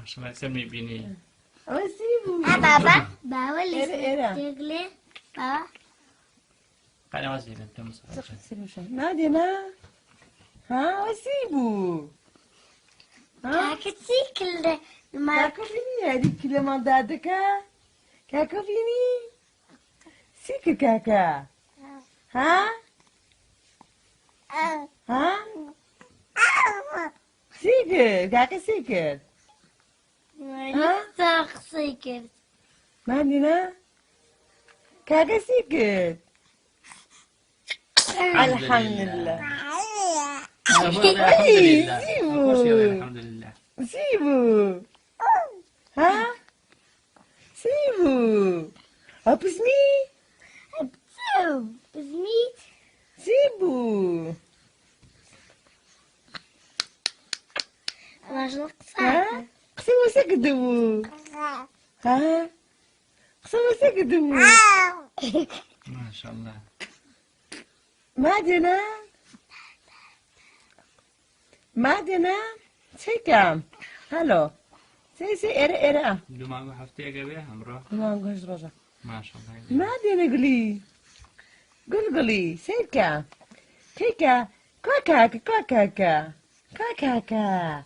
شما سمی بینی وسيبو بابا بابا اللي إيه. تقلي بابا قال ما زين انت مصر نادينا ها وسيبو ها كاكتي كل ما كاكو فيني هذيك كلمة دادك كاكو فيني سيك كاكا ها ها سيكر كاكا سيكر لسه سكرت نادينا كاكا سيكر الحمد لله الحمد لله سيبو ها سيبو أبسمي بزميت سيبو واش ها نقصها قسموا سكدو ها قسموا سكدو ما شاء الله ما دينا سيكام هلو سي إرا دو ما حفتي اجابه امره ما نقولش رجع ما شاء الله ما دينا قولي سيكام كيكا كاكا كاكا كاكا